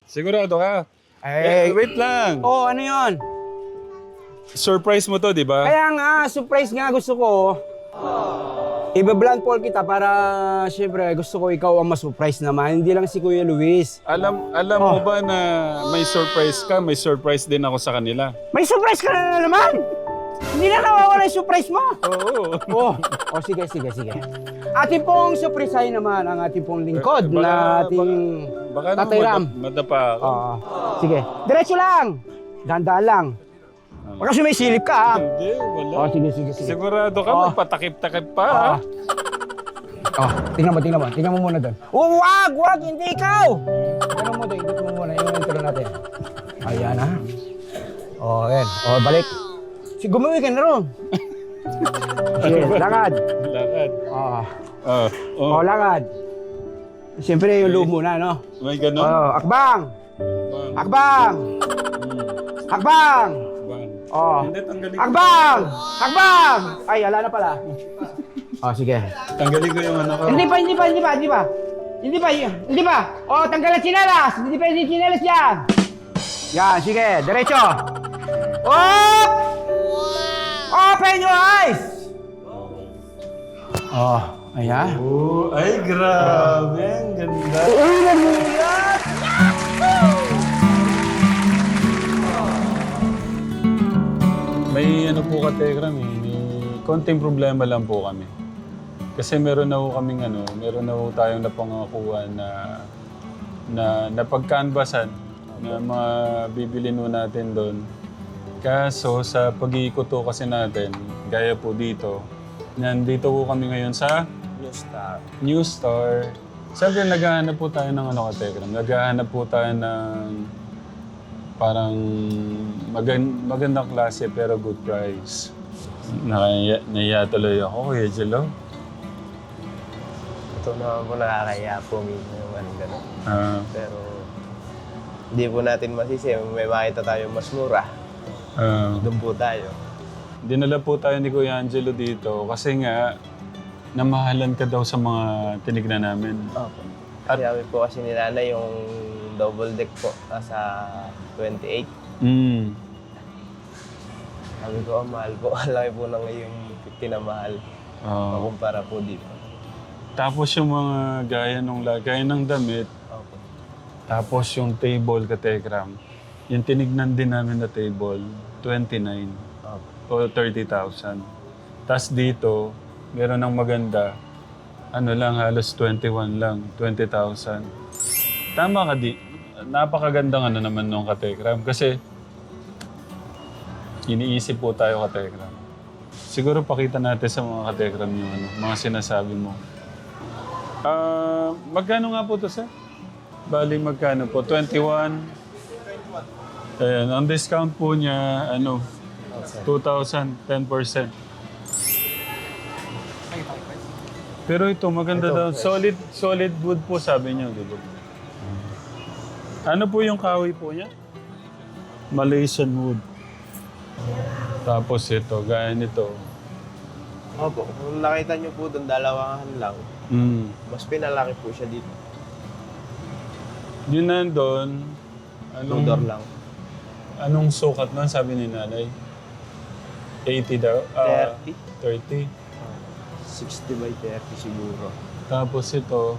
Sigurado ka? Wait lang. Oh, ano yun? Surprise mo to, di ba? Kaya nga, surprise nga gusto ko. Iba-blindfold kita para, syempre, gusto ko ikaw ang ma-surprise naman. Hindi lang si Kuya Luis. Alam mo ba na may surprise ka, may surprise din ako sa kanila? May surprise ka na naman! Hindi na nawawala yung surprise mo! Oo. Oh, sige. Ating pong surprisehin naman ang ating pong lingkod na ating Baka Tatay Ram. madapa ako. Oo. Sige, diretso lang! Dandaan lang. Huwag kasi may silip ka, ha? Hindi, wala. Oh, sige. Sigurado ka, magpatakip-takip pa, ha? Oh, tingnan mo muna doon. Oh, wag, hindi ikaw! Tingnan mo doon, ikot mo muna yung intro natin. Ayan, ha? Oh, ayan. Oh, balik. Gumawi ka na ron. Sige, lakad. Lakad. Oh, lakad. Siyempre yung loob muna, no? May ganun? Oh, akbang! Bang. Akbang! Akbang! Bang. Oh. Hindi, tanggalin ko. Akbang! Akbang! Ay, ala na pala. Oh, sige. Tanggalin ko yung ano ko. Hindi pa. Oh, tanggal ang tsinelas. Hindi pa yung tsinelas yan. Yan, sige. Diretso. Oh! Open your eyes! Oh, ayan. Oh, ay, grabe. Ang ganda. Uy, nagulat! May ano po ka, Tegram, eh. May konting problema lang po kami. Kasi meron na ho tayong napangakuan na napag-canvasan na mga bibili no natin doon. Kaso sa pag-iikot ho kasi natin, gaya po dito, nandito po kami ngayon sa New Star. Siyempre naghahanap po tayo ng ano ka, Tegram. Naghahanap po tayo ng parang magandang klase pero good price. Naiya tuloy ako, Kuya Jello. Ito naman po nakakaya po minsan naman gano'n. Pero hindi po natin masisi. May makita tayo mas mura. Doon po tayo. Dinala po tayo ni Kuya Angelo dito kasi nga namahalan ka daw sa mga tinignan namin. Opo. Kasi kami po kasi ni Nanay yung double deck po sa 28. Sabi ko, mahal po. Laki po na ngayong 50 na mahal. Makumpara po dito. Tapos yung mga gaya ng damit, Opo. tapos yung table ka, Tekram, yung tinignan din namin na table, 29 Opo. o 30,000. Tapos dito, meron ng maganda, halos 21 lang, 20,000. Tama ka, napakagandang naman nung Katekram kasi iniisip po tayo Katekram. Siguro pakita natin sa mga Katekram yung mga sinasabi mo. Magkano nga po to, sir? Bali, magkano po? 21? Ayan, ang discount po niya, 2,000, 10%. Pero ito, maganda daw. Solid wood po sabi niya, di ba? Ano po yung kahoy po niya? Malaysian wood. Tapos ito, gaya nito. Opo. Kung nakita niyo po doon, dalawahan lang. Mas pinalaki po siya dito. Yun nandun, 2-door lang. anong sukat nun, sabi ni nanay? 80 daw? 30. 30. 60 by 30 siguro. Tapos ito,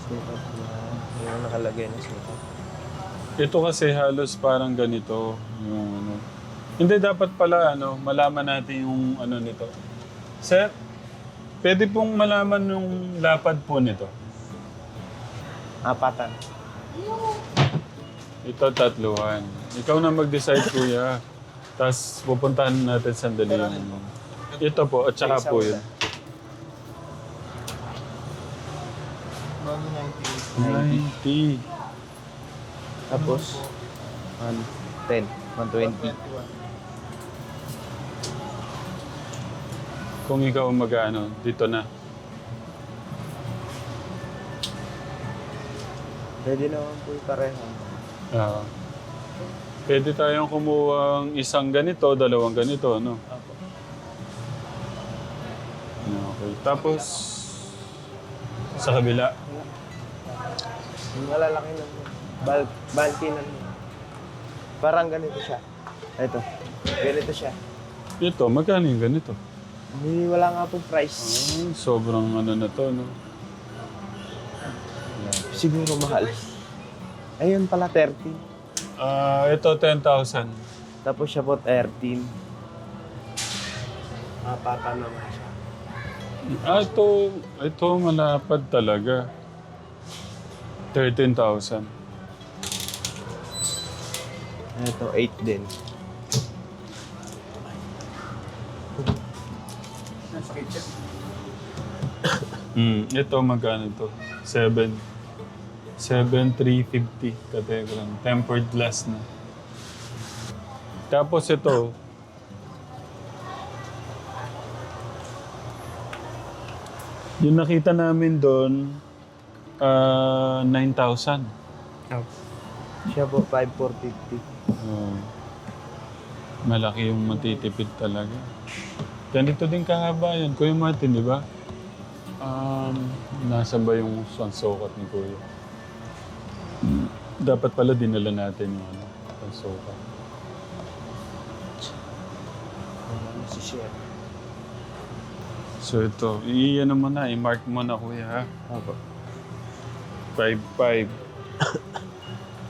Sukat na. Yung nakalagay na sukat. ito kasi halos parang ganito. Yung Hindi, dapat pala malaman natin yung nito. Sir, pwede pong malaman yung lapad po nito. Apatan. Ito, tatluhan. Ikaw na mag-decide, kuya. Tapos pupuntahan natin sandali yung... Ito po, at saka po yun. 90. Tapos, 110. 120. Kung ikaw dito na. Pwede naman po pareho. Pwede tayong kumuha isang ganito, dalawang ganito, no? Opo. Okay. Tapos, sa kabila. Yung malalaki lang po. Bulky na. Parang ganito siya. Ito. Ganito siya. Ito, magkano yung ganito? Hindi, wala nga pong price. Sobrang ano na to, no? Siguro mahal. Ayun pala, 13. Ito, 10,000. Tapos siya po, 13. Mapata naman siya. Ito malapad talaga. 13,000. Ito, 8 din. Ito magkano to? 7,350 kategram. Tempered glass na. Tapos ito, yung nakita namin doon, 9,000. Siya po, 5,450. Malaki yung matitipid talaga. Ganito din kahaba yan. Kuya Martin, di ba? Nasa ba yung sukat ni Kuya? Dapat pala dinala natin yung sukat. Si Chef. So ito, i-ano mo na, i-mark mo na Kuya ha. Opo. 5,500.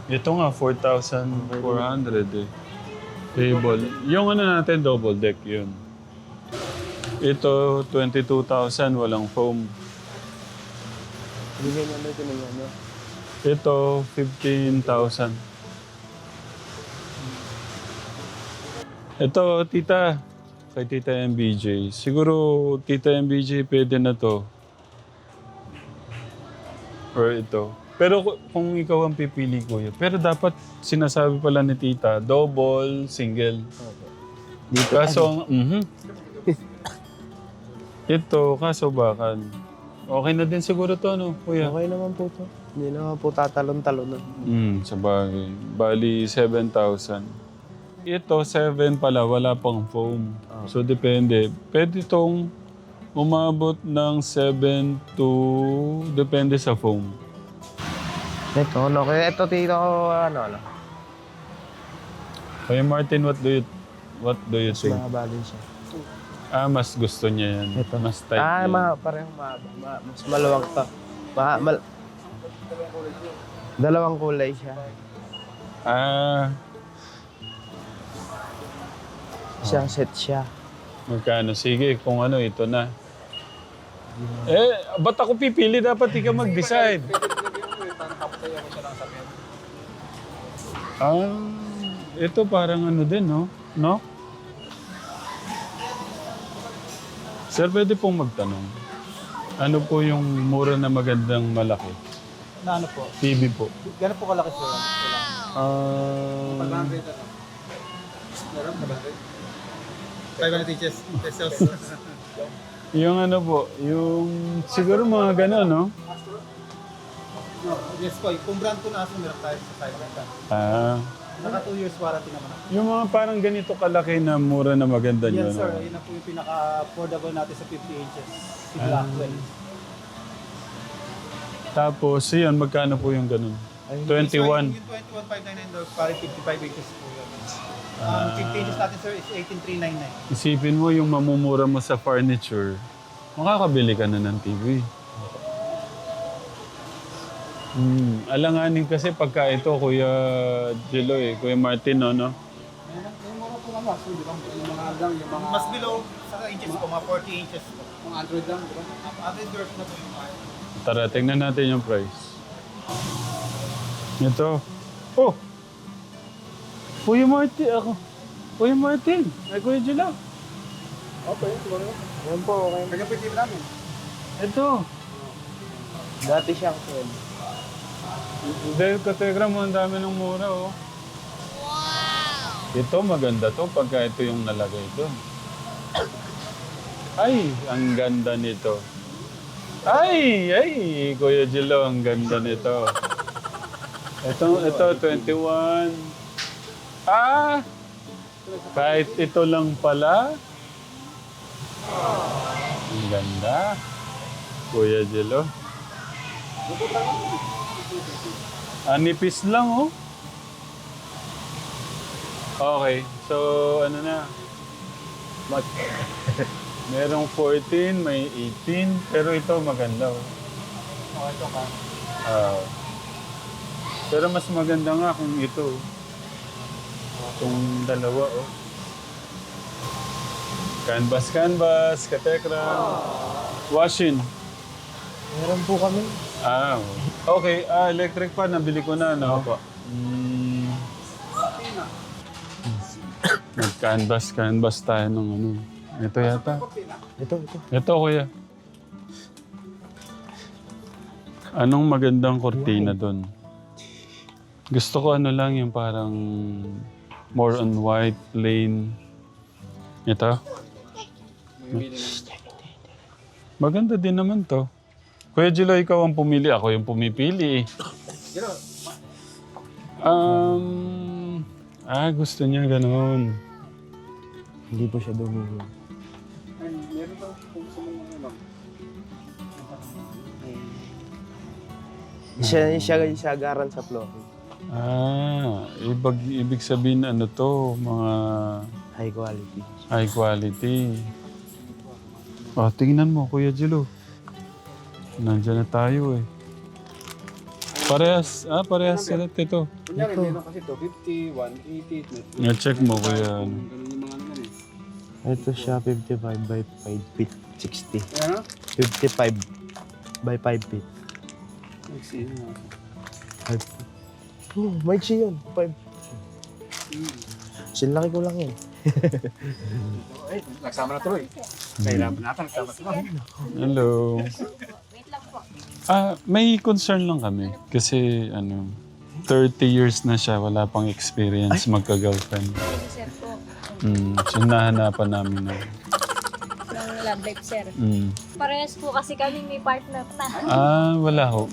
Ito nga, 4,400 eh. Table. Yung ano natin, double deck yun. Ito, 22,000, walang foam. Bigyan mo ito ng ano. Ito, 15,000. Ito, tita. Kay Tita MBJ. Siguro, Tita MBJ, pwede na to. Or ito. Pero kung ikaw ang pipili, Kuya. Pero dapat sinasabi pala ni Tita, double, single. Dito. Kaso, ito, kaso bakal. Okay na din siguro to, no, Kuya? Okay naman po to. Hindi naman po tatalon-talon. Sabagay. Bali, 7,000. Ito, 7 pala, wala pang foam. So, depende. Pwede itong umabot ng 7 to... Depende sa foam. Ito, no? Kaya ito, tito ko, ano. Kaya Martin, what do you think? Mahaba din siya. Mas gusto niya yan. Ito. Mas tight yan. Parehong mahaba. Mas maluwag to. Dalawang kulay siya. Isang set siya. Magkano? Sige, kung ano, ito na. Ba't ako pipili? Dapat ikaw mag-decide. Ito parang ano din, no? No? Sir, pwede pong magtanong. Ano po yung mura na magandang malaki? Na ano po? TV po. Gano'n po kalaki sir? Meron na ba? 500 inches pesos. Yung ano po, yung siguro mga gano'n, no? No, yes po. Kung brand po na aso, meron tayo sa 500. Naka 2 years warranty naman ako. Yung mga parang ganito kalaki na mura na maganda nyo, Yes sir, no? yun na po yung pinaka-affordable natin sa 50 inches. Si Blackwell. Tapos, yun, magkano po yung ganun? 21. Yung 21,599 dollars, parang 55 inches po yun. Ang 50 inches natin sir is 18,399. Isipin mo yung mamumura mo sa furniture, makakabili ka na ng TV. Alanganin kasi pagka ito, Kuya Jeloy, Kuya Martin, no? Yung mga po nga, so, di ba? Yung mga hanggang, yung mga... Mas below sa inches po, mga 40 inches po. Mga Android lang, di ba? Android dwarf na po yung mga. Tara, tingnan natin yung price. Ito. Oh! Kuya Martin, ako. Kuya Martin, ay Kuya Jeloy. Okay, siguro. Yan po, okay. Kanya po yung TV namin. Ito. Dati siyang phone. Dahil kategram mo, ang dami ng mura, oh. Wow! Ito, maganda to pagka ito yung nalagay doon. Ay, ang ganda nito. Ay, Kuya Jilo, ang ganda nito. Ito, 21. Kahit ito lang pala. Ang ganda. Kuya Jilo. Nipis lang, oh. Okay, so ano na? Merong 14, may 18, pero ito maganda, oh. Oh, ito ka. Pero mas maganda nga kung ito. Kung dalawa, oh. Canvas, katekram. Washing. Meron po kami. Okay. Electric fan, nabili ko na, no? Opo. Nag-canvas tayo ng ano. Ito yata. Ito. Ito, kuya. Anong magandang kortina doon? Gusto ko ano lang yung parang more on white, plain. Ito? Maganda din naman to. Kuya Jilo, ikaw ang pumili. Ako yung pumipili eh. Gusto niya ganun. Hindi po siya dumingin. Meron daw kung sa mga Siya garan sa flooring. Ibig sabihin ano to, mga High quality. high quality. Tingnan mo, Kuya Jilo. Nandiyan na tayo eh. Parehas sila ito. Kunyari, meron kasi ito, 50, 180. Na-check mo, Kuya. Ganun yung mga naman eh. Ito siya 55 by 5 feet. 60. Ayan, 55 by 5 feet. Nagsihin na. 5 feet. May yun. 5. Sinlaki ko lang yun. Nagsama na tuloy. Kailangan natin nagsama tuloy. Hello. May concern lang kami. Kasi 30 years na siya, wala pang experience magka-girlfriend. Sir po, So nahanapan namin na. ng love life, sir. Mm. Parehas po kasi kami may partner na. Wala ho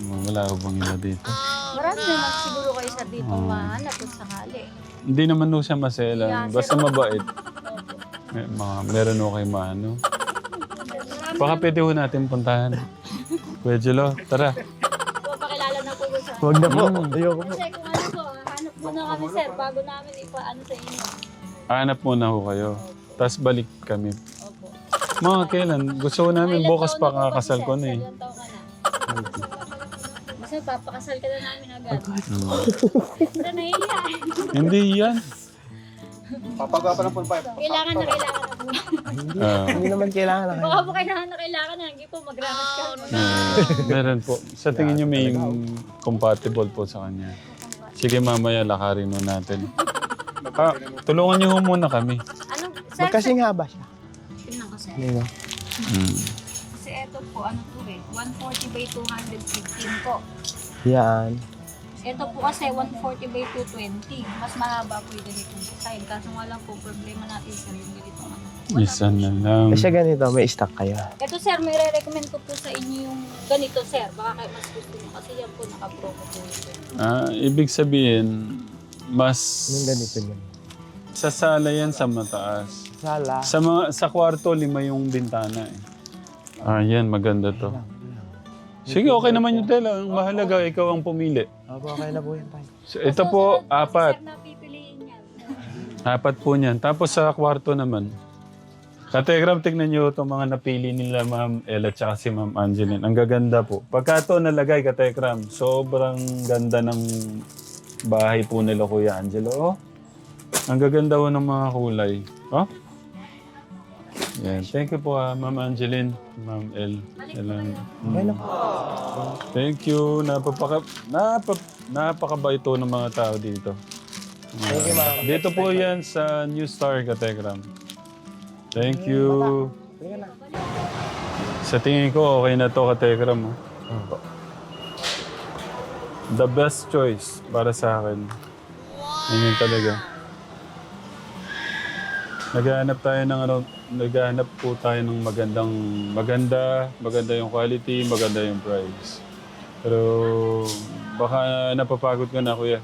bang iba dito? Marami naman siguro kayo sa dito mahanap kung sakali. Hindi naman ho siya maselan. Yeah, Basta sir. mabait. Meron ho kayo maano. Baka pwede ho natin puntahan. Kuya Jilo, tara. So, pakilala na po ko sa... Huwag na po. Ayoko po. Kasi kung ano po, hanap muna kami, sir, bago namin ipaano sa inyo. Hanap muna ho kayo. Tapos balik kami. Opo. Mga kailan? Gusto ko namin Ilang bukas taon pa na po kasi, kakasal ko sir? na eh. Ilang taon ka na? Basta papakasal ka na namin agad. Basta nahihiya. Hindi yan. Papagawa pa lang po ba? Kailangan na po. Hindi naman kailangan lang. Baka po kailangan na, hindi po magranas ka. Meron po. Sa tingin nyo may compatible po sa kanya. Sige mamaya lakarin mo natin. Tulungan niyo ho muna kami. Anong, sir, Magkasing haba siya. tingnan ko, sir. Hindi ba? Kasi eto po, 140 by 215 po. Yan. Ito po kasi 140 by 220. Mas mahaba po yung ganitong design. Kaso nga lang po, problema natin sir, yung ganitong ano. Isa na lang. Kasi ganito, may stock kayo. Ito sir, may re-recommend ko po sa inyo yung ganito sir. Baka kayo mas gusto nyo. Kasi yan po naka-promo po ito. Ibig sabihin, mas Yung ganito yan. sa sala yan sa mataas. Sala. Sa kwarto, 5 yung bintana eh. Yan, maganda to. Sige, okay naman yung tela. Ang mahalaga, ikaw ang pumili. Opo, okay na po yan tayo. So, ito po, Sir, 4. napipiliin yan. 4 po niyan. Tapos sa kwarto naman. Kategram, tignan nyo itong mga napili nila Ma'am Ella at si Ma'am Angeline. Ang gaganda po. Pagka ito nalagay, Kategram, sobrang ganda ng bahay po nila Kuya Angelo. Oh. Ang gaganda po ng mga kulay. Oh? Yan. Thank you po Ma'am Angeline, Ma'am El. Okay na po. Thank you. Napakabait po ng mga tao dito. Thank you, ma'am. Dito po yan sa New Star Kategram. Thank you. Sa tingin ko, okay na to Kategram. Oh. The best choice para sa akin. Yun talaga. Naghahanap po tayo ng maganda yung quality, maganda yung price. Pero baka napapagod ka na kuya.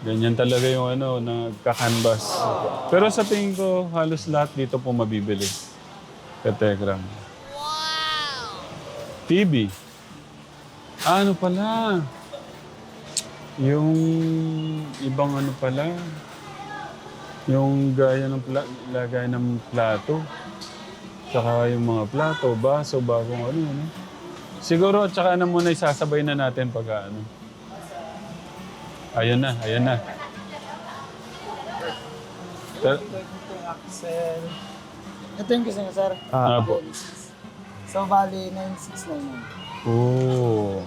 Ganyan talaga yung nagka-canvas. Pero sa tingin ko, halos lahat dito po mabibili. Kategram. Wow! TV. Ano pala? Yung ibang ano pala, yung gaya ng lagay ng plato. Tsaka yung mga plato, baso, bagong ano. Siguro, tsaka ano muna isasabay na natin pag ano. Ayan na. Axel. Ito yung gusto niya, sir. Po. So, bali, 9699. Oo.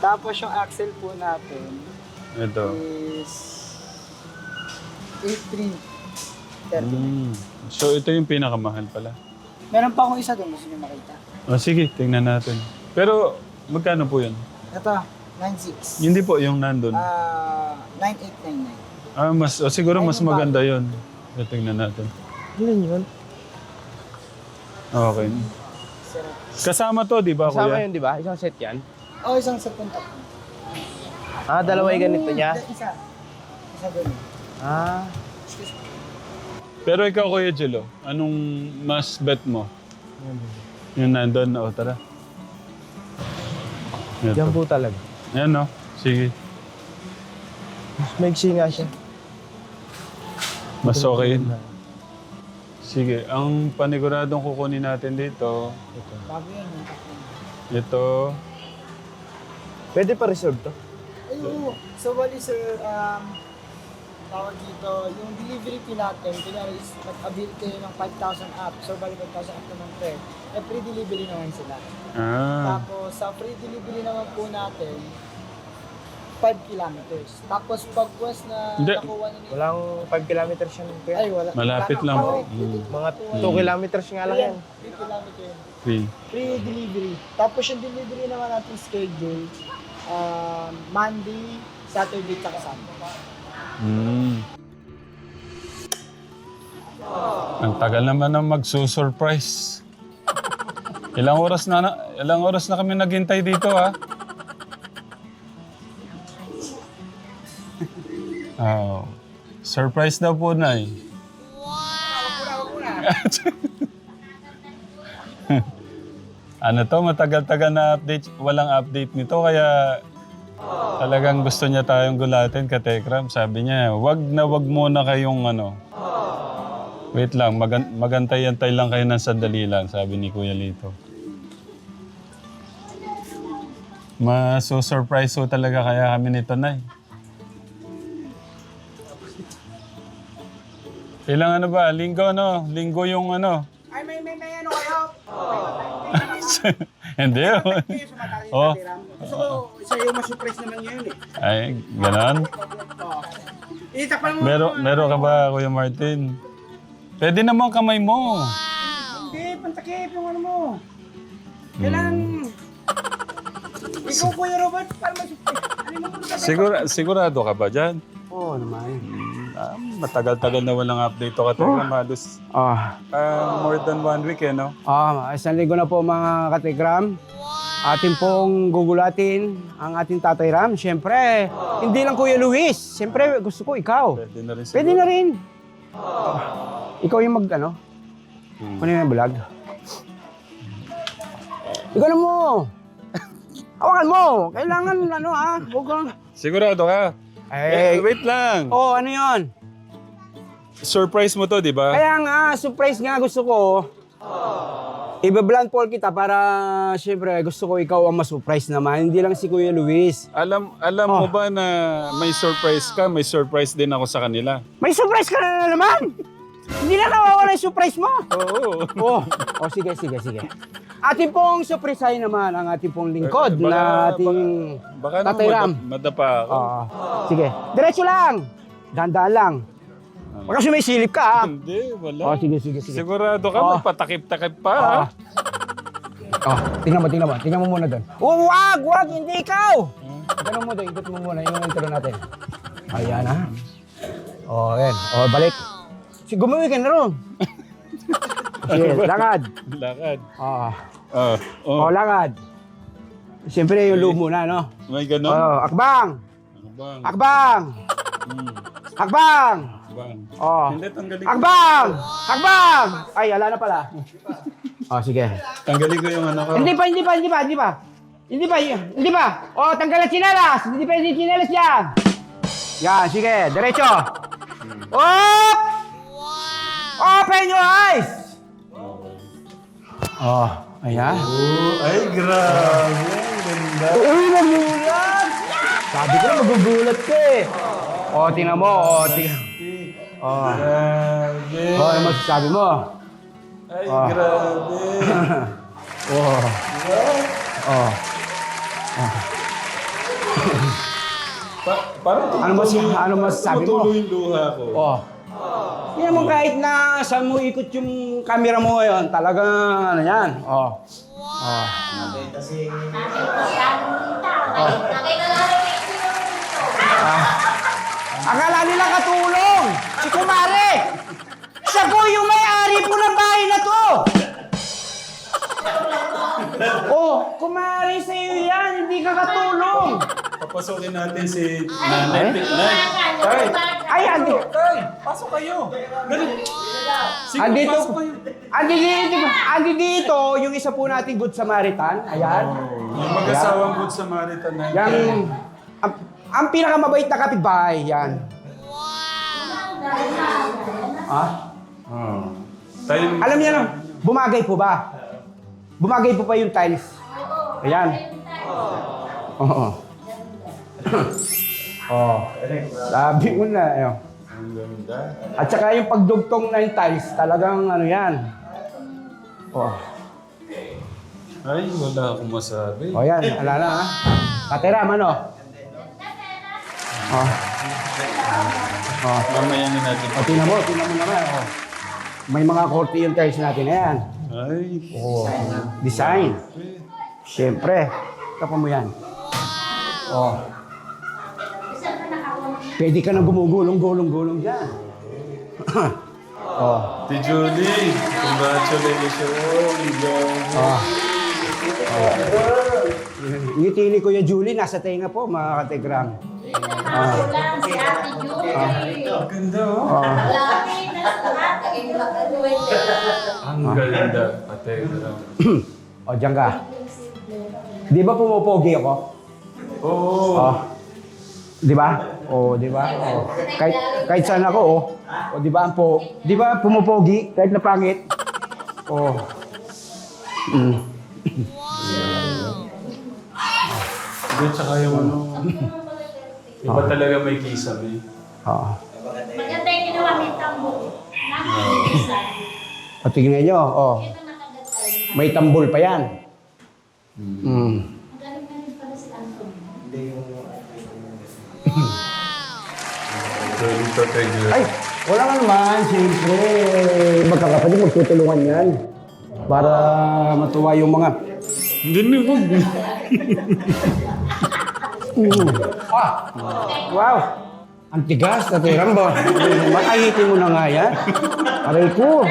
Tapos yung axle po natin Ito. is 8330. So, ito yung pinakamahal pala. Meron pa akong isa doon, gusto niyo makita. O, sige, tingnan natin. Pero, magkano po yun? Ito, 96. Hindi po, yung nandun. 9899. Siguro Ay, mas yung maganda yun. Tingnan natin. Ilan yun? Okay. Sir. Kasama to, di ba, Kasama kuya? yun, di ba? Isang set yan? Oh, isang set punta. Dalawa yung ganito niya? Isa. Isa doon. Pero ikaw, Kuya Jello, anong mas bet mo? Yung nandun, tara. Yan Ito. po talaga. Yan, no? Sige. Mas maigsi nga siya. Mas okay yun. Sige, ang paniguradong kukunin natin dito, Bago yan. ito, Pwede pa reserve to? Ay, oo. So, bali, sir, tawag dito, yung delivery fee natin, kunyari is nag-avail kayo ng 5,000 up. So, bali 5,000 up naman per. Free delivery naman sila. Tapos, sa free delivery naman po natin, 5 kilometers. Tapos, pag-was na Hindi. nakuha na nila. Walang 5 kilometers yan. Kuya. Ay, wala. Malapit lang. Mga 2 kilometers nga lang yan. 3 kilometer. Free. Free delivery. Tapos, yung delivery naman natin schedule, Monday, Saturday, tsaka Sunday. Ang tagal naman na magsusurprise. Ilang oras na kami naghintay dito, ha? Oh. Surprise daw po, Nay. Ano to, matagal-tagal na update, walang update nito, kaya talagang gusto niya tayong gulatin, Katekram. Sabi niya, wag muna kayong ano. Wait lang, magantay-antay lang kayo ng sandali lang, sabi ni Kuya Lito. Maso-surprise ho talaga kaya kami nito, Nay. Ilang ano ba? Linggo, no? Linggo yung ano. Ay, may ano kayo? Hindi. Oh. Gusto ko, isa yung ma-surprise naman ngayon eh. Ay, ganon. Itakpan mo. Meron ka ba, Kuya Martin? Pwede naman kamay mo. Hindi, pantakip yung ano mo. Kailangan... Ikaw, Kuya Robert, para ma-surprise. Ano mo muna Sigurado ka ba dyan? Oo naman. Matagal-tagal na walang update to, Katekram. Halos more than 1 week, no? Isang linggo na po mga katikram. Atin pong gugulatin ang ating Tatay Ram. Siyempre, hindi lang Kuya Luis. Siyempre, gusto ko ikaw. Pwede na rin Pwede na rin. Ikaw yung ano? Kunin mo yung vlog. Ikaw na mo. Hawakan mo. Kailangan huwag kang... Sigurado ka? Wait lang. Ano yun? Surprise mo to, di ba? Kaya nga, surprise nga gusto ko. Iba-blend poll kita para siyempre gusto ko ikaw ang ma-surprise naman. Hindi lang si Kuya Luis. Alam mo ba na may surprise ka? May surprise din ako sa kanila. May surprise ka na naman! Hindi na nawawala yung surprise mo! Oo. Sige. Ating pong surprisehin naman ang ating pong lingkod na ating Baka Tatay Ram. madapa ako. Sige, diretso lang! Dandaan lang. Baka sumisilip ka, ha? Hindi, wala. Sige. Sigurado ka, magpatakip-takip pa, ha? Tingnan mo muna doon. Wag! Hindi ikaw! Ganun mo doon, ikot mo muna yung intro natin. Ayan, ha? Yan. Balik. Gumuwi ka na ron. Sige, lakad. Lakad. Lakad. Siyempre yung loob muna, no? May ganon? Akbang! Bang. Akbang! Bang. Oh. Hindi, tanggalin ko. Akbang! Ay, ala na pala. Sige. Tanggalin ko yung ano ko. Hindi pa. Hindi ba? Hindi ba? O, tanggal ang tsinelas. Hindi pwede yung tsinelas yan. Yan, sige. Diretso. Op! Open your eyes! Oh, ayan. Oh, ay, grabe. Ang ganda. Uy, nagulat! Sabi ko na magugulat ka eh. O, tingnan mo. O, tingnan. O. Grabe. O, ano masasabi mo? Ay, grabe. O. O. Parang Ano masasabi mo? tumutulo yung luha ko. O. Tingnan mo kahit na saan mo ikot yung camera mo ngayon, talagang ano yan. O. O. Akala nila katulong! Si Kumare! Siya po yung may-ari po ng bahay na to! Oh, Kumare sa'yo yan! Hindi ka katulong! Papasukin natin si Nanay. Nay, tay, Ay, andi! tay, pasok kayo. Dali. Sige, Andito, pasok kayo. andi dito, yung isa po nating Good Samaritan. Ayan. Yung mag-asawang Good Samaritan na Yang, ang pinakamabait na kapitbahay, yan. Ah? Oh. Tayo, Alam niya na, bumagay po ba? Bumagay po pa yung tiles. Ayan. Oo. Oh. Sabi ko na. Ayun. ang ganda. At saka yung pagdugtong na yung tiles, talagang ano yan. Oh. Ay, wala akong masabi. Oh yan, ala na ha. Kateram, ano? Oh. Oh. Mamaya na natin. O, tingnan mo naman. Oh. May mga korte yung tiles natin. Ayan. Ay, Oh. Design. Siyempre. Tapa mo yan. Oh. Pwede ka nang gumugulong-gulong dyan. Oh. Ate Julie, congratulations. Oh. Ngiti ni Kuya Julie, nasa tenga po, mga kategram. Si Ate Julie. Ang ganda, oh. Oh. Laki na suhat. Ang ganda, ate. O, dyan ka. Di ba pumopogi ako? Oo. Oh. Di ba? Oh, di ba? Oh. Kahit saan ako, oh. O, di ba? Di ba pumopogi? Kahit na pangit. Oh. Mm. Hindi, tsaka yung ano. Iba talaga may kisame. Oh. Maganda yung ginawa may tambo. Nakikisa. O, tingnan nyo. Oh. Ito nakaganda. May tambol pa yan. Mm. Magaling na rin pala si Anton. Dito, tayo. Ay, wala ka naman. Siyempre, magkakapatid, magtutulungan yan. Para matuwa yung mga... Hindi na, huwag. Ah! Wow! Ang tigas na tirambo. Makahitin mo na nga yan. Aray ko.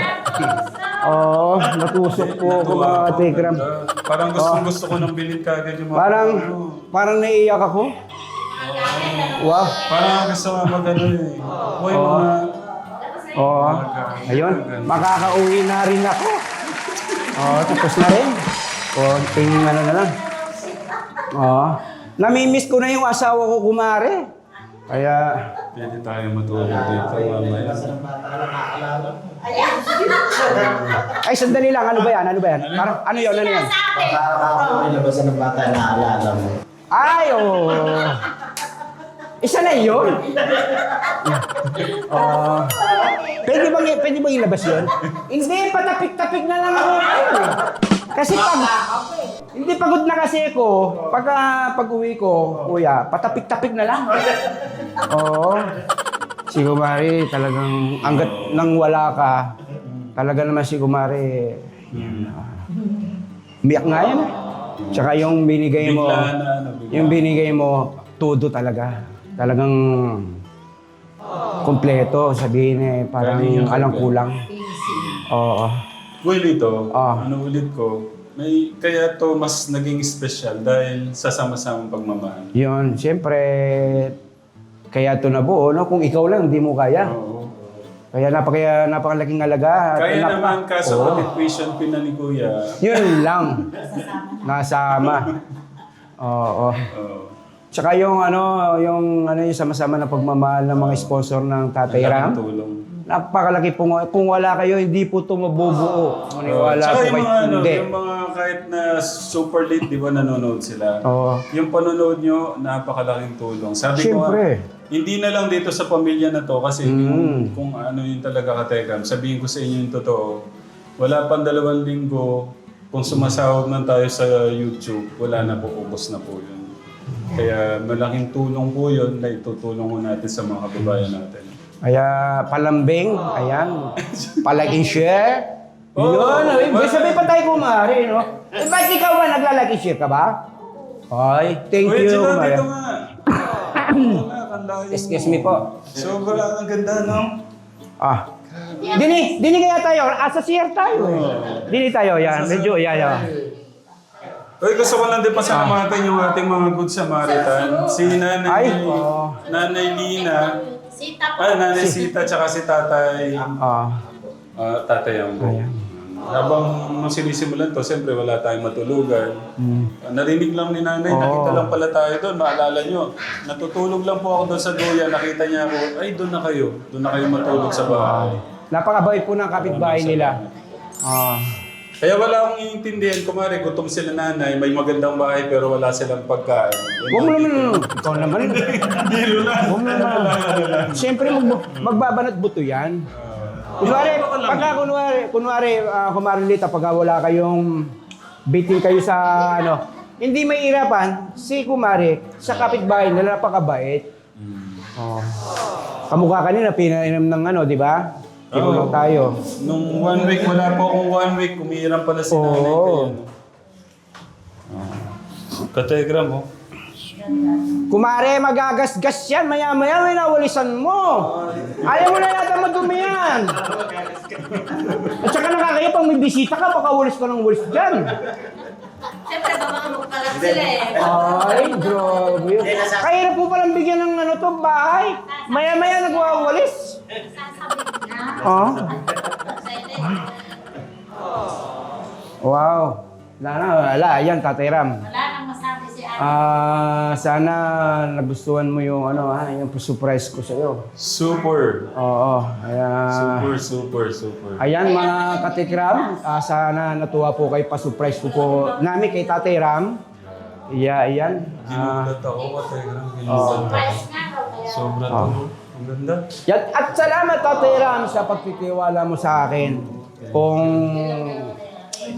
Oo, natusok po ako mga katikram. Parang gusto ko nang bilhin kagad yung mga... Parang naiiyak ako. Wow. Parang gusto ko mag-ano eh. Uy, mga... Oo. Ayun, makakauwi na rin ako. Oo, tapos na rin. Konting ano na lang. Oo. Namimiss ko na yung asawa ko, kumare. Kaya... Pwede tayo matulog dito mamaya. Ay, sandali lang. Ano ba yan? Parang, ano yun? Nilabasan ng bata na alala mo. Ay, oo. Isa na yun. Pwede bang ilabas yun? Hindi, patapik-tapik na lang ako. Kasi hindi pagod na kasi ako. Pag-uwi ko, kuya, patapik-tapik na lang. Oo. Si Kumari, talagang hanggat nang wala ka, talaga naman si Kumari, umiyak nga yan. Tsaka yung binigay mo, Bigla na, ano, bigla. yung binigay mo, todo talaga. Talagang kompleto, sabihin eh, parang Galing yung alang galing. kulang. Oo. Uy, dito, Ah. ano ulit ko, kaya to mas naging special dahil sa sama-samang pagmamahal. Yun, siyempre, kaya ito nabuo, no? Kung ikaw lang, hindi mo kaya. Oo. Kaya napakalaking alaga. Kaya Nap- naman, kaso Oo. pati tuition pin na ni Kuya. Yun lang. Nasama. Oo. Oo. Tsaka yung yung sama-sama na pagmamahal ng mga sponsor ng Tatay Ram. Malaking tulong. Napakalaki po. Kung wala kayo, hindi po ito mabubuo. Maniwala Tsaka po yung kayo. mga, Hindi. yung mga kahit na super late, di ba nanonood sila? Oo. Yung panonood nyo, napakalaking tulong. Sabi Siyempre. ko nga, hindi na lang dito sa pamilya na to kasi kung ano yung talaga katekram, sabihin ko sa inyo yung totoo, wala pang 2 linggo, kung sumasahod man tayo sa YouTube, wala na po, ubos na po yun. Kaya malaking tulong po yun na itutulong mo natin sa mga kababayan natin. Kaya palambing, ayan. Palike and share. Oo. Yun. Ibig sabihin pa tayo kumari, no? Eh, ba't ikaw ba naglalike and share ka ba? Ay, thank Wait, you, sila Maria. dito nga. Wala, kandahin Excuse mo. me po. Sobrang ang ganda, no? Dini kaya tayo. Asa share tayo eh. Dini tayo, yan. Medyo, yan. Uy, gusto ko lang din pasalamatan yung ating mga good Samaritan. Si Nanay, Ay, Nanay Lina, Nanay Sita, tsaka si Tatay, Tatay Ambo. Habang sinisimulan to, siyempre wala tayong matulugan. Narinig lang ni Nanay, nakita lang pala tayo doon, maalala nyo. Natutulog lang po ako doon sa duya, nakita niya ako, ay doon na kayo matulog sa bahay. napakabait po ng kapitbahay nila. Kaya wala akong iintindihan, kumari, gutom sila nanay, may magandang bahay pero wala silang pagkain. Huwag mo naman, ikaw naman. Biro lang. Huwag mo naman. Siyempre, magbabanat buto yan. Kunwari, Kumarilita, pag wala kayong biting kayo sa hindi may irapan, si Kumari, sa kapitbahay nila, napakabait. Kamukha kanina, pinainom ng di ba? Tinulong tayo. Nung 1 week, wala po akong 1 week, umiiram pala si nanay kayo. Kategram mo. Kumare, magagasgas yan. Maya-maya, may nawalisan mo. Ayaw mo na yata madumi yan. At saka nakakaya, pag may bisita ka, baka walis ka ng walis dyan. Siyempre, babakamok pa lang sila eh. Ay, grabe. Kaya na po palang bigyan ng to, bahay. Maya-maya, nagwawalis. Wow. Wala. Yan, Tatay Ram. Wala nang masabi si Ate. Sana nagustuhan mo yung yung surprise ko sa iyo. Super. Oo. Super. Ayan mga katikram, sana natuwa po kayo pa-surprise ko po namin kay Tatay Ram. Ayan. Ginulat ako, Kategram. Ginulat ako. Sobra to. Ang ganda. Yan. At salamat Tatay Ram sa pagtitiwala mo sa akin. Kung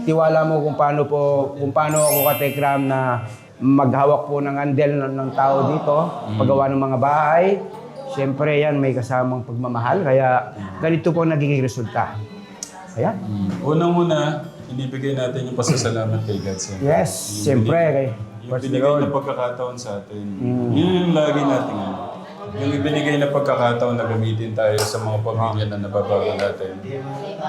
tiwala mo kung paano ako katikram na maghawak po ng andel ng tao dito, paggawa ng mga bahay. Siyempre yan, may kasamang pagmamahal. Kaya ganito po nagiging resulta. Ayan. Unang-una, inibigay natin yung pasasalamat kay God. Yes, siyempre. Yung binigay na pagkakataon sa atin. Yun yung lagi natin. Yung ibinigay na pagkakataon na gamitin tayo sa mga pamilya na nababago natin.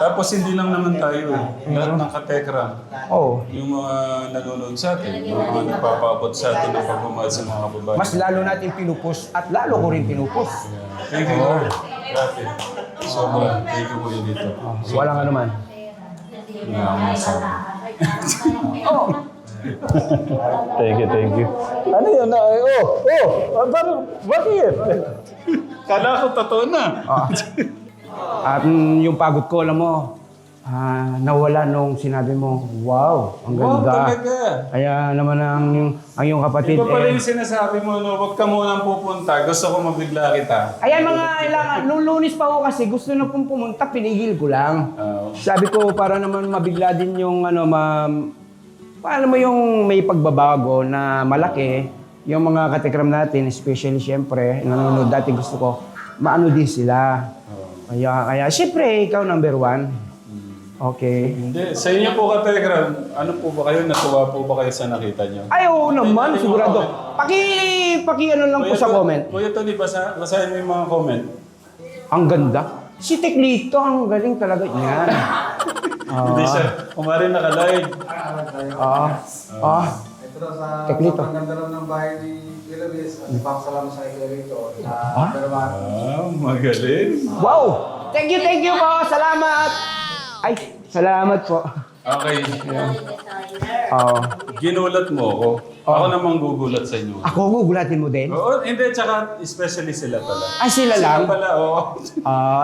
Tapos hindi lang naman tayo lahat ng katekram. Oo. Yung mga nanonood sa atin, yung mga nagpapaabot sa atin ng pagmamahal sa mga babae. Mas lalo natin pinupus at lalo ko rin pinupus. Thank you, Lord. Grabe. Sobra. Thank you po yun dito. Walang anuman. Thank you. Ano yun? Bakit? Kala ko totoo na. At yung pagod ko, alam mo, nawala nung sinabi mo, wow, ang Wow, ganda. talaga. Kaya naman ang iyong kapatid, Iba pala yung sinasabi mo, huwag ka munang pupunta. Gusto ko mabigla kita. ayan mga ilangan, nung Lunes pa ako kasi gusto na pong pumunta, pinigil ko lang. Sabi ko, para naman mabigla din yung paano mo yung may pagbabago na malaki, yung mga katikram natin, especially siyempre, nanonood dati gusto ko, maano din sila. Kaya siyempre, ikaw number 1. Okay. Hindi. Sa inyo po katekram, ano po ba kayo? Natuwa po ba kayo sa nakita nyo? Ay, oo naman, sigurado. Paki lang po sa comment. Kuya Tony, basahin mo yung mga comment. Ang ganda. Si Teklito, ang galing talaga niya. Hindi siya. Kumari naka-live. Ito daw sa Teklito. ganda raw ng bahay ni Kilabis. Nagpapasalamat sa Kilabito. Magaling. Wow! Thank you po. Salamat. Ay, salamat po. Okay. Oo. Ginulat mo ako. Ako namang gugulat sa inyo. Ako, gugulatin mo din? Oo, hindi, tsaka especially sila pala. Ay, sila lang? Sila pala, oo.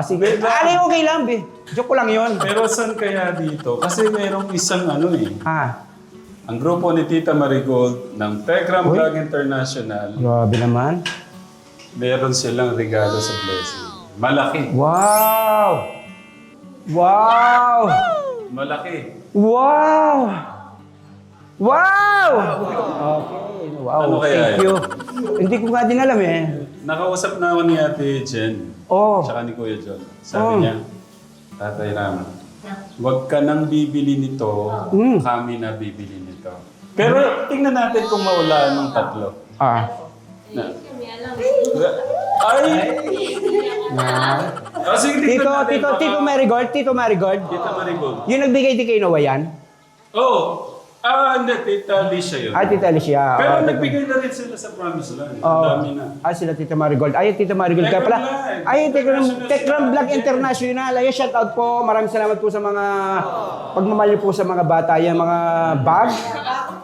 Sige. Okay lang, be. Joke ko lang yun. Pero saan kaya dito? Kasi merong isang ano eh. Ang grupo ni Tita Marigold ng Tekram Vlog International, Grabe naman. meron silang regalo sa blessing. Malaki. Wow! Wow! Malaki. Wow! Wow! Okay. Wow, Ano kaya thank you. Hindi ko nga din alam eh. Nakausap na ako ni Ate Jen. Oh. Tsaka ni Kuya John. Sabi niya, Tatay Ram, huwag ka nang bibili nito, kami na bibili nito. Pero tingnan natin kung maulaan ng tatlo. Na. Ay! Sige, tingnan natin. Tito Marigold. Tita Marigold. Yung nagbigay di kay Noah yan? Oo. Hindi. Tita Alicia yun. Tita Alicia. Pero nagbigay na rin sila sa Promise Land. Ang dami na. Sila Tita Marigold. Tita Marigold ka pala. Tekram Vlog International. Shout out po. Maraming salamat po sa mga pagmamahal po sa mga bata. Yan, mga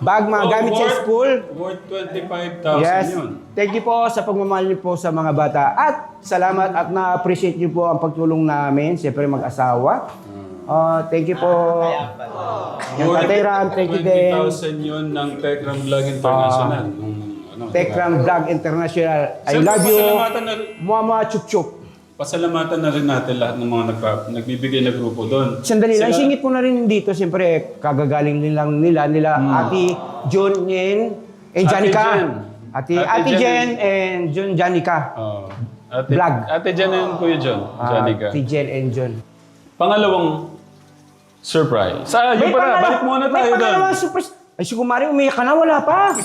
bag, mga gamit sa school. Worth 25,000 Yes. yun. Thank you po sa pagmamahal niyo po sa mga bata. At salamat at na-appreciate niyo po ang pagtulong namin. Siyempre mag-asawa. Thank you po. Yung Tatay Ram, thank you din. 20,000 yun ng Tekram Vlog International. Tekram Vlog International. I Siyempre, love you. pasalamatan na, Mama Chup Chup. pasalamatan na rin natin lahat ng mga nagbibigay na grupo doon. Sandali lang, Sila- singit ko na rin dito. Siyempre, kagagaling nila Ate Jun Yen and Janica. Ate Jen and Jun Janica. Vlog. Ate Jen and Kuya John. Janica. Ate Jen and Jun. Pangalawang surprise. Yung pala, balik muna tayo doon. Pangalawang surprise. Ay, si Kumari, umiyak ka na, wala pa.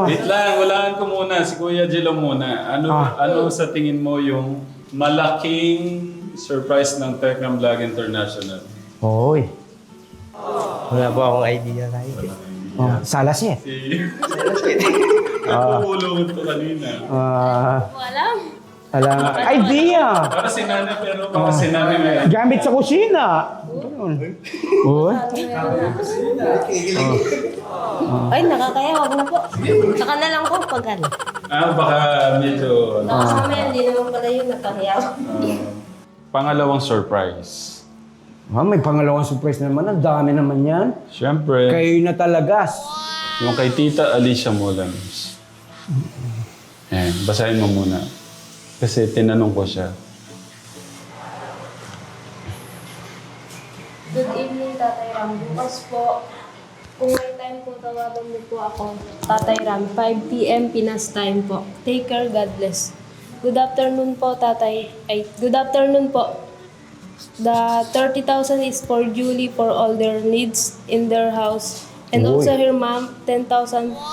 Wait lang, walaan ko muna. Si Kuya Jilo muna. Ano sa tingin mo yung malaking surprise ng Tekram Vlog International? Hoy. Wala po akong idea kahit. Salas eh. Nakupulungan to kanina. Walang. Idea. Para sinana pero para sinabi mo yan. Gamit sa kusina. Hoy. Ay, nakakaya. Wag na po. Saka na lang po pag ano. Baka medyo... Baka mamaya hindi naman pala yun nagkahiya. Pangalawang surprise. May pangalawang surprise naman. Ang dami naman yan. Siyempre, Kayo na talagas. yung kay Tita Alicia Molans. Ayan, basahin mo muna. Kasi tinanong ko siya. Good evening, Tatay Ram. Bukas po, kung may time po, tawagan niyo po ako. Tatay Ram, 5 p.m. Pinas time po. Take care, God bless. Good afternoon po, Tatay. Good afternoon po. The 30,000 is for Julie for all their needs in their house. And also her mom, 10,000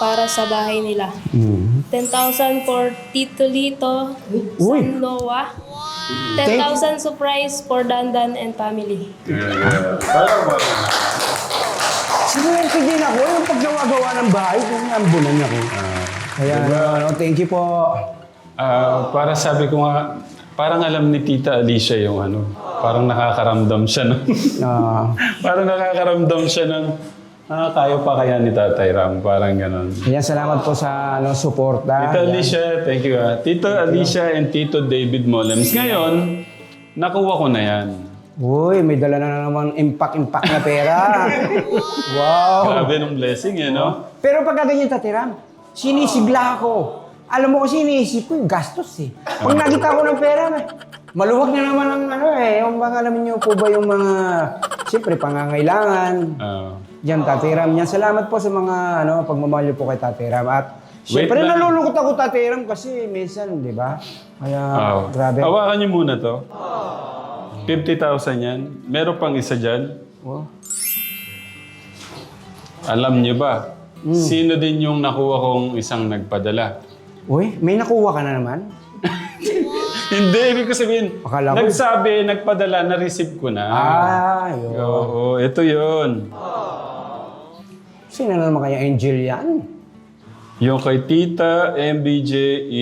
para sa bahay nila. 10,000 for Tito Lito, San Noah. 10,000 surprise for Dandan and family. Sinuwerte din ako yung paggawa-gawa ng bahay. Kung ambunan ako. Kaya, thank you po. Para sabi ko nga, parang alam ni Tita Alicia yung parang nakakaramdam siya ng... parang nakakaramdam siya ng... kaya pa kaya ni Tatay Ram, parang gano'n. Kaya salamat po sa suporta. Tita Alicia, thank you. Tito Alicia and Tito David Molems. Ngayon, nakuha ko na yan. Uy, may dala na naman impact na pera. Wow. Grabe ng blessing, no? Pero pagka ganyan, Tatiram, sinisigla ako. Alam mo kasi iniisip ko yung gastos eh. Pag nakita ko ng pera, maluwag na naman ang yung mga alam niyo po ba yung mga, siyempre, pangangailangan. Diyan, Tatiram. Yan, salamat po sa mga pagmamahal niyo po kay Tatiram. At siyempre, lang. nalulungkot ako, Tatiram, kasi minsan, di ba? Kaya, grabe. Hawakan niyo muna to. 50,000 yan. Meron pang isa dyan. Oh. Alam niyo ba, sino din yung nakuha kong isang nagpadala? Uy, may nakuha ka na naman? Hindi, ibig ko sabihin, Akala ko- nagsabi, nagpadala, na-receive ko na. Yun. Oo, ito yun. Sino na naman kaya Angel yan? Yung kay Tita MBJ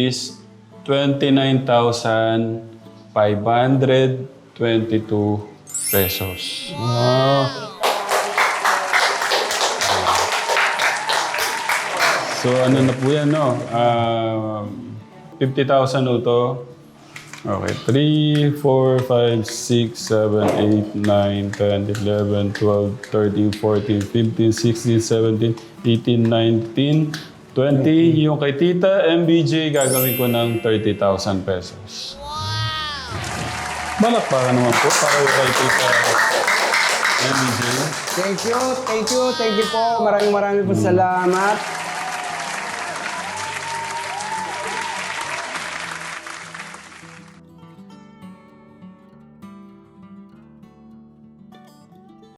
is 29,522 pesos. So ano na po yan, no? 50,000 o to. Okay, 3, 4, 5, 6, 7, 8, 9, 10, 11, 12, 13, 14, 15, 16, 17, 18, 19, 20. Yung kay Tita MBJ, gagawin ko ng 30,000 pesos. Balakpakan naman po para kay Tita MBJ. Thank you po. Maraming po salamat.